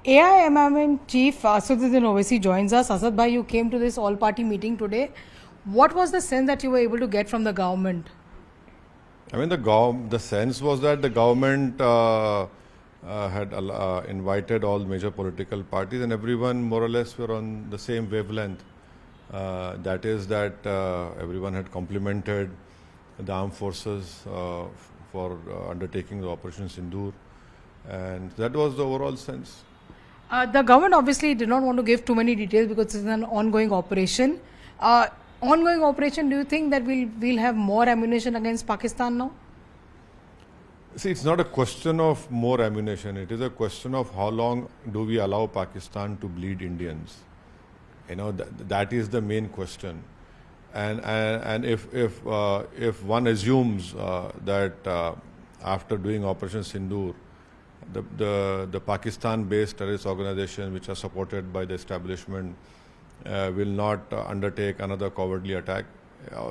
AIMIM Chief Asaduddin Owaisi joins us. Asad bhai, you came to this all-party meeting today. What was the sense that you were able to get from the government? I mean, the sense was that the government had invited all major political parties, and everyone more or less were on the same wavelength. That is that everyone had complimented the armed forces for undertaking the Operation Sindoor, and that was the overall sense. The government obviously did not want to give too many details because it's an ongoing operation. Ongoing operation, do you think that we'll have more ammunition against Pakistan now? See, it's not a question of more ammunition. It is a question of how long do we allow Pakistan to bleed Indians. You know, that is the main question. And if one assumes that after doing Operation Sindoor, the Pakistan-based terrorist organization, which are supported by the establishment, will not undertake another cowardly attack.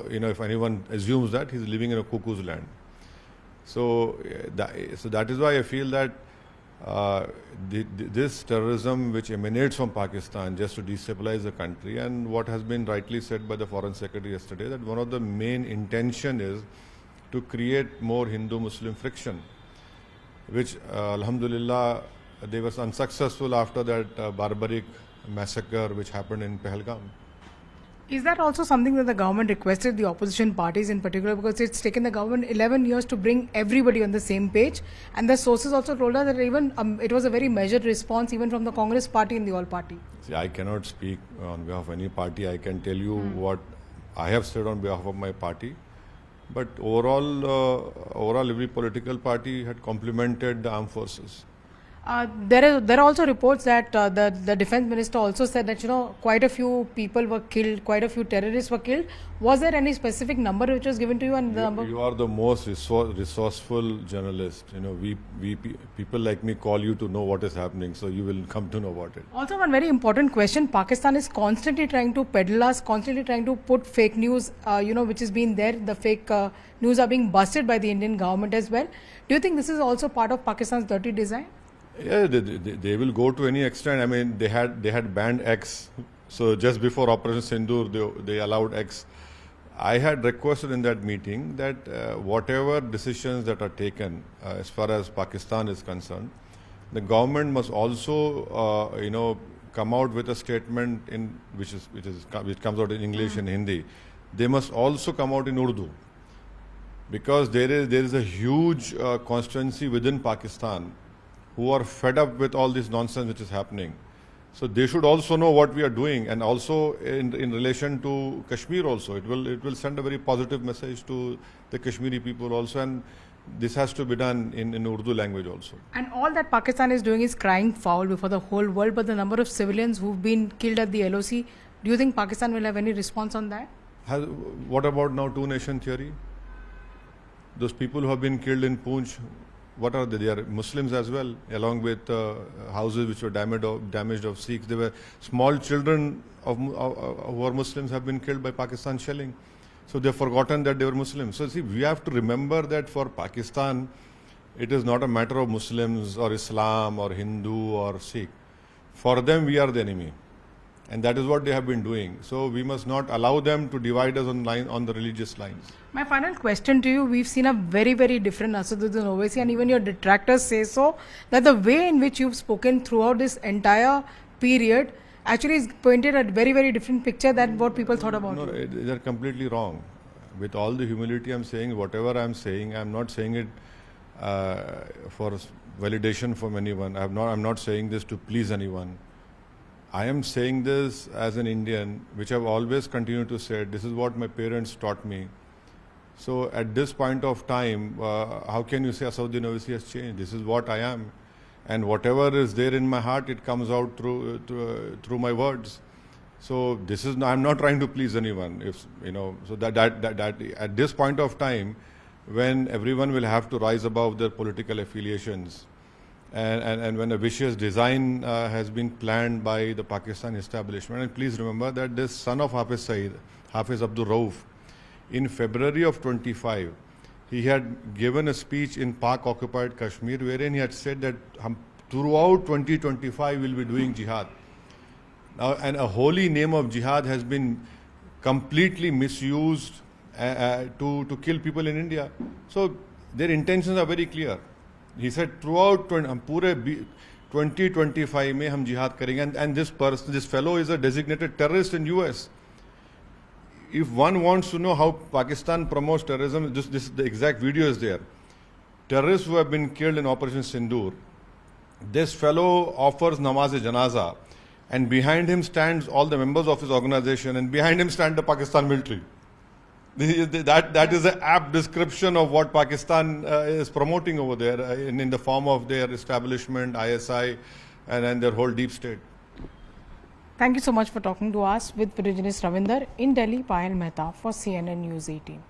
If anyone assumes that, he's living in a cuckoo's land. So that is why I feel that this terrorism which emanates from Pakistan just to destabilize the country, and what has been rightly said by the Foreign Secretary yesterday, that one of the main intention is to create more Hindu-Muslim friction, which Alhamdulillah they were unsuccessful after that barbaric massacre which happened in Pahalgam. Is that also something that the government requested the opposition parties in particular, because it's taken the government 11 years to bring everybody on the same page, and the sources also told us that even it was a very measured response even from the Congress party in the all party? See, I cannot speak on behalf of any party. I can tell you what I have said on behalf of my party. But overall, every political party had complimented the armed forces. There are also reports that the defense minister also said that quite a few people were killed, quite a few terrorists were killed. Was there any specific number which was given to you? And you are the most resourceful journalist. We people like me call you to know what is happening, so you will come to know about it. Also, one very important question: Pakistan is constantly trying to peddle us, constantly trying to put fake news, which has been there. The fake news are being busted by the Indian government as well. Do you think this is also part of Pakistan's dirty design? Yeah, they will go to any extent. I mean, they had banned X. So just before Operation Sindoor, they allowed X. I had requested in that meeting that whatever decisions that are taken as far as Pakistan is concerned, the government must also come out with a statement which comes out in English and Hindi. They must also come out in Urdu, because there is a huge constituency within Pakistan who are fed up with all this nonsense which is happening. So they should also know what we are doing, and also in relation to Kashmir also. It will send a very positive message to the Kashmiri people also, and this has to be done in Urdu language also. And all that Pakistan is doing is crying foul before the whole world, but the number of civilians who've been killed at the LOC, do you think Pakistan will have any response on that? What about now two-nation theory? Those people who have been killed in Poonch, what are they? They are Muslims as well, along with houses which were damaged of Sikhs. There were small children who are Muslims have been killed by Pakistan shelling. So they've forgotten that they were Muslims. So see, we have to remember that for Pakistan, it is not a matter of Muslims or Islam or Hindu or Sikh. For them, we are the enemy. And that is what they have been doing. So we must not allow them to divide us on the religious lines. My final question to you: we've seen a very, very different Asaduddin Owaisi, and even your detractors say so, that the way in which you've spoken throughout this entire period actually is painted a very, very different picture than what people thought about you. No, they're completely wrong. With all the humility I'm saying, whatever I'm saying, I'm not saying it for validation from anyone. I'm not saying this to please anyone. I am saying this as an Indian, which I've always continued to say. This is what my parents taught me. So at this point of time, how can you say Asaduddin Owaisi has changed? This is what I am, and whatever is there in my heart, it comes out through my words. So I'm not trying to please anyone. So that at this point of time, when everyone will have to rise above their political affiliations, and when a vicious design has been planned by the Pakistan establishment. And please remember that this son of Hafiz Saeed, Hafiz Abdul Rauf, in February of 25, he had given a speech in Pak-occupied Kashmir wherein he had said that throughout 2025 we'll be doing jihad. Now, and a holy name of jihad has been completely misused to kill people in India. So their intentions are very clear. He said throughout पूरे 2025 में हम jihad करेंगे, and this fellow is a designated terrorist in US. If one wants to know how Pakistan promotes terrorism, the exact video is there. Terrorists who have been killed in Operation Sindoor, this fellow offers namaz-e-janaza, and behind him stands all the members of his organization, and behind him stand the Pakistan military. That is an apt description of what Pakistan is promoting over there in the form of their establishment, ISI, and their whole deep state. Thank you so much for talking to us with Virginist Ravinder. In Delhi, Payal Mehta for CNN News 18.